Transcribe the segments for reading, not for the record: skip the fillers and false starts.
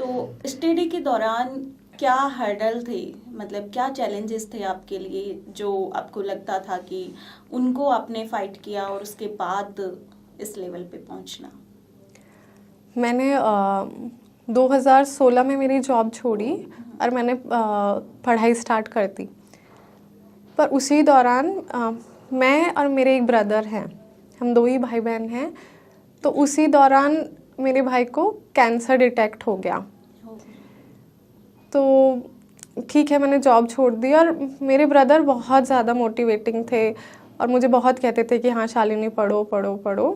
तो स्टडी के दौरान क्या हर्डल थे, मतलब क्या चैलेंजेस थे आपके लिए जो आपको लगता था कि उनको आपने फाइट किया और उसके बाद इस लेवल पे पहुंचना? मैंने 2016 में मेरी जॉब छोड़ी और मैंने पढ़ाई स्टार्ट कर दी। पर उसी दौरान मैं और मेरे एक ब्रदर हैं, हम 2 ही भाई बहन हैं। तो उसी दौरान मेरे भाई को कैंसर डिटेक्ट हो गया। तो ठीक है, मैंने जॉब छोड़ दी और मेरे ब्रदर बहुत ज़्यादा मोटिवेटिंग थे और मुझे बहुत कहते थे कि हाँ शालिनी पढ़ो पढ़ो पढ़ो।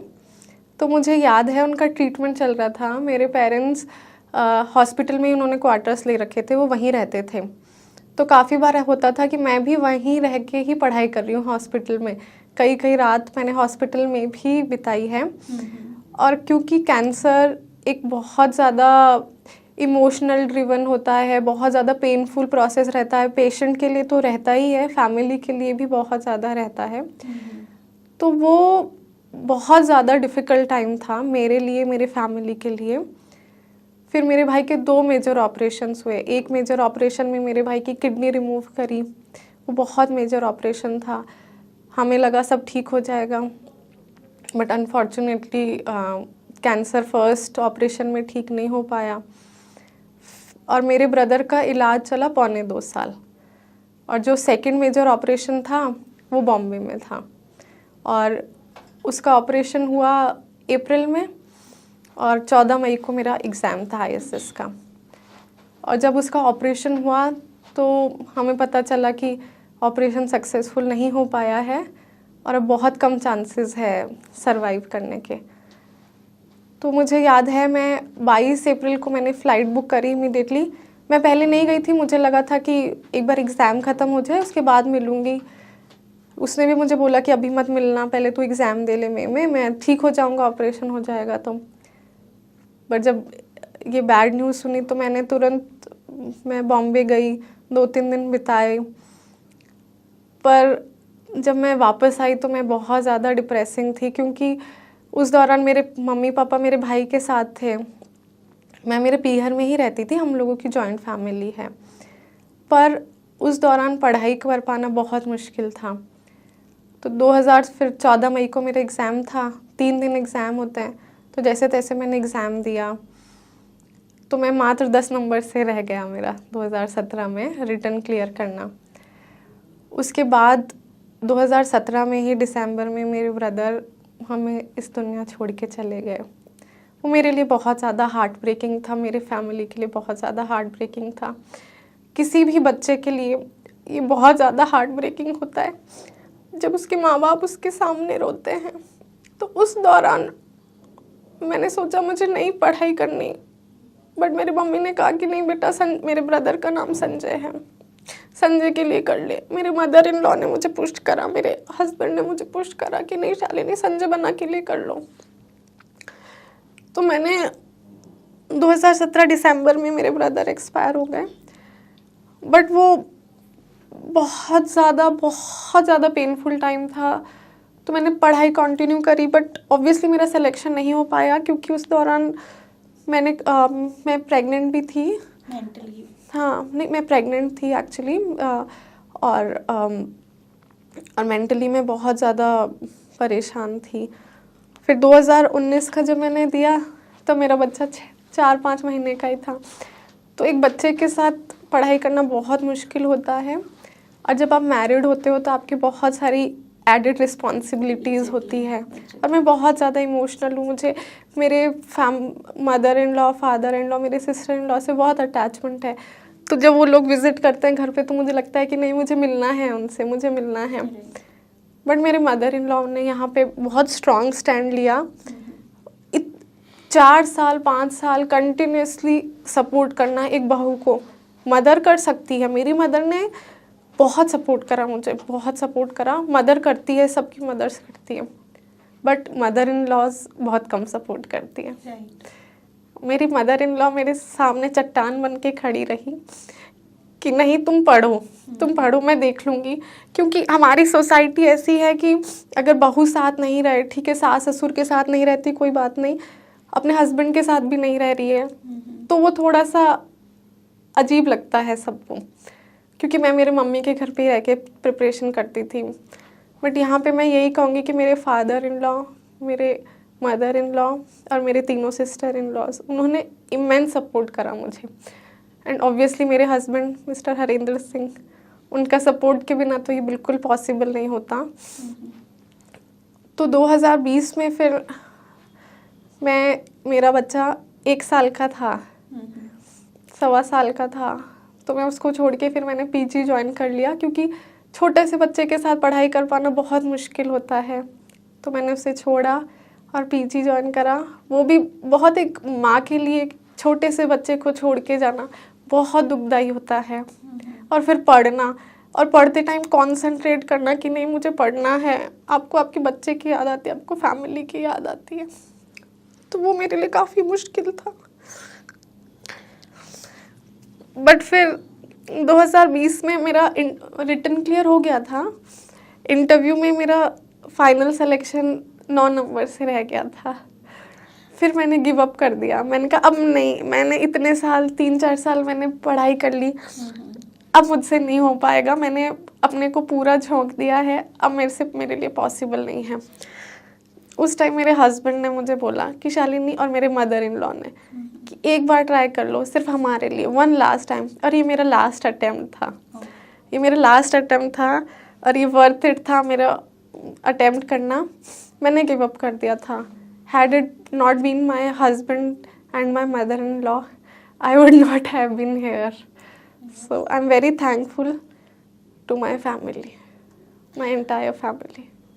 तो मुझे याद है उनका ट्रीटमेंट चल रहा था। मेरे पेरेंट्स हॉस्पिटल में ही उन्होंने क्वार्टर्स ले रखे थे, वो वहीं रहते थे। तो काफ़ी बार होता था कि मैं भी वहीं रह के ही पढ़ाई कर रही हूँ हॉस्पिटल में। कई कई रात मैंने हॉस्पिटल में भी बिताई है। और क्योंकि कैंसर एक बहुत ज़्यादा इमोशनल ड्रिवन होता है, बहुत ज़्यादा पेनफुल प्रोसेस रहता है, पेशेंट के लिए तो रहता ही है, फैमिली के लिए भी बहुत ज़्यादा रहता है। तो वो बहुत ज़्यादा डिफ़िकल्ट टाइम था मेरे लिए, मेरे फैमिली के लिए। फिर मेरे भाई के 2 मेजर ऑपरेशंस हुए। एक मेजर ऑपरेशन में मेरे भाई की किडनी रिमूव करी, वो बहुत मेजर ऑपरेशन था। हमें लगा सब ठीक हो जाएगा, but unfortunately cancer first operation में ठीक नहीं हो पाया। और मेरे ब्रदर का इलाज चला 1.25 साल। और जो सेकंड मेजर ऑपरेशन था वो बॉम्बे में था, और उसका ऑपरेशन हुआ अप्रैल में और 14 मई को मेरा एग्ज़ाम था ISS का। और जब उसका ऑपरेशन हुआ तो हमें पता चला कि ऑपरेशन सक्सेसफुल नहीं हो पाया है और अब बहुत कम चांसेस है सरवाइव करने के। तो मुझे याद है मैं 22 अप्रैल को मैंने फ़्लाइट बुक करी इमीडिएटली। मैं पहले नहीं गई थी, मुझे लगा था कि एक बार एग्ज़ाम ख़त्म हो जाए उसके बाद मिलूँगी। उसने भी मुझे बोला कि अभी मत मिलना, पहले तू एग्ज़ाम दे ले, मैं ठीक हो जाऊँगा, ऑपरेशन हो जाएगा तो। बट जब ये बैड न्यूज़ सुनी तो मैंने तुरंत मैं बॉम्बे गई, 2-3 दिन बिताए। पर जब मैं वापस आई तो मैं बहुत ज़्यादा डिप्रेसिंग थी, क्योंकि उस दौरान मेरे मम्मी पापा मेरे भाई के साथ थे। मैं मेरे पीहर में ही रहती थी, हम लोगों की जॉइंट फैमिली है। पर उस दौरान पढ़ाई कर पाना बहुत मुश्किल था। तो 14 मई को मेरा एग्ज़ाम था, 3 दिन एग्ज़ाम होते हैं। तो जैसे तैसे मैंने एग्ज़ाम दिया, तो मैं मात्र 10 नंबर से रह गया मेरा 2017 में रिटर्न क्लियर करना। उसके बाद 2017 में ही दिसंबर में मेरे ब्रदर हमें इस दुनिया छोड़ के चले गए। वो मेरे लिए बहुत ज़्यादा हार्ट ब्रेकिंग था, मेरे फैमिली के लिए बहुत ज़्यादा हार्ट ब्रेकिंग था। किसी भी बच्चे के लिए ये बहुत ज़्यादा हार्ट ब्रेकिंग होता है जब उसके माँ बाप उसके सामने रोते हैं। तो उस दौरान मैंने सोचा मुझे नहीं पढ़ाई करनी, बट मेरी मम्मी ने कहा कि नहीं बेटा, मेरे ब्रदर का नाम संजय है, संजय के लिए कर ले। मेरे मदर इन लॉ ने मुझे पुश करा, मेरे हस्बैंड ने मुझे पुश करा कि नहीं शालिनी, संजय बना के लिए कर लो। तो मैंने 2017 दिसंबर में मेरे ब्रदर एक्सपायर हो गए। बट वो बहुत ज़्यादा पेनफुल टाइम था। तो मैंने पढ़ाई कंटिन्यू करी, बट ऑब्वियसली मेरा सिलेक्शन नहीं हो पाया, क्योंकि उस दौरान मैं प्रेग्नेंट भी थी। मेंटली? हाँ, नहीं, मैं प्रेग्नेंट थी एक्चुअली। और मेंटली मैं बहुत ज़्यादा परेशान थी। फिर 2019 का जब मैंने दिया तो मेरा बच्चा 4-5 महीने का ही था। तो एक बच्चे के साथ पढ़ाई करना बहुत मुश्किल होता है, और जब आप मैरिड होते हो तो आपकी बहुत सारी एडेड रिस्पॉन्सिबिलिटीज़ होती है। और मैं बहुत ज़्यादा इमोशनल हूँ। मुझे मेरे mother in law, father in law, मेरे सिस्टर इन लॉ से बहुत अटैचमेंट है। तो जब वो लोग विज़िट करते हैं घर पे तो मुझे लगता है कि नहीं, मुझे मिलना है उनसे, मुझे मिलना है। बट मेरे मदर इन लॉ ने यहाँ पे बहुत स्ट्रॉन्ग स्टैंड लिया। 4 साल 5 साल कंटिन्यूसली सपोर्ट करना एक बहू को, मदर कर सकती है। मेरी मदर ने बहुत सपोर्ट करा मुझे, बहुत सपोर्ट करा। मदर करती है, सबकी मदर्स करती है, बट मदर इन लॉज बहुत कम सपोर्ट करती है। मेरी मदर इन लॉ मेरे सामने चट्टान बन के खड़ी रही कि नहीं, तुम पढ़ो, मैं देख लूँगी। क्योंकि हमारी सोसाइटी ऐसी है कि अगर बहू साथ नहीं रहे, ठीक है, सास ससुर के साथ नहीं रहती कोई बात नहीं, अपने हस्बैंड के साथ भी नहीं रह रही है तो वो थोड़ा सा अजीब लगता है सबको, क्योंकि मैं मेरे मम्मी के घर पे ही रह के प्रिपरेशन करती थी। बट यहाँ पे मैं यही कहूँगी कि मेरे फादर इन लॉ, मेरे मदर इन लॉ और मेरे तीनों सिस्टर इन लॉज, उन्होंने इमेंस सपोर्ट करा मुझे। एंड ऑब्वियसली मेरे हस्बैंड मिस्टर हरेंद्र सिंह, उनका सपोर्ट के बिना तो ये बिल्कुल पॉसिबल नहीं होता। तो 2020 में फिर मेरा बच्चा 1 साल का था, 1.25 साल का था, तो मैं उसको छोड़ के फिर मैंने पीजी ज्वाइन कर लिया, क्योंकि छोटे से बच्चे के साथ पढ़ाई कर पाना बहुत मुश्किल होता है। तो मैंने उसे छोड़ा और पीजी ज्वाइन करा। वो भी बहुत, एक माँ के लिए छोटे से बच्चे को छोड़ के जाना बहुत दुखदाई होता है। और फिर पढ़ना, और पढ़ते टाइम कॉन्सेंट्रेट करना कि नहीं मुझे पढ़ना है, आपको आपके बच्चे की याद आती है, आपको फैमिली की याद आती है। तो वो मेरे लिए काफ़ी मुश्किल था। बट फिर 2020 में मेरा रिटन क्लियर हो गया था। इंटरव्यू में मेरा फाइनल सिलेक्शन 9 नंबर से रह गया था। फिर मैंने गिव अप कर दिया। मैंने कहा अब नहीं, मैंने इतने साल 3-4 साल मैंने पढ़ाई कर ली, अब मुझसे नहीं हो पाएगा। मैंने अपने को पूरा झोंक दिया है, अब मेरे लिए पॉसिबल नहीं है। उस टाइम मेरे हस्बैंड ने मुझे बोला कि शालिनी, और मेरे मदर इन लॉ ने, कि एक बार ट्राई कर लो सिर्फ हमारे लिए, वन लास्ट टाइम। और ये मेरा लास्ट अटेम्प्ट था, ये मेरा लास्ट अटेम्प्ट था, और ये वर्थ इट था मेरा अटेम्प्ट करना। मैंने गिव अप कर दिया था। Had it not been my husband and my mother in law, I would not have been here. So I am very thankful to my family, my entire family.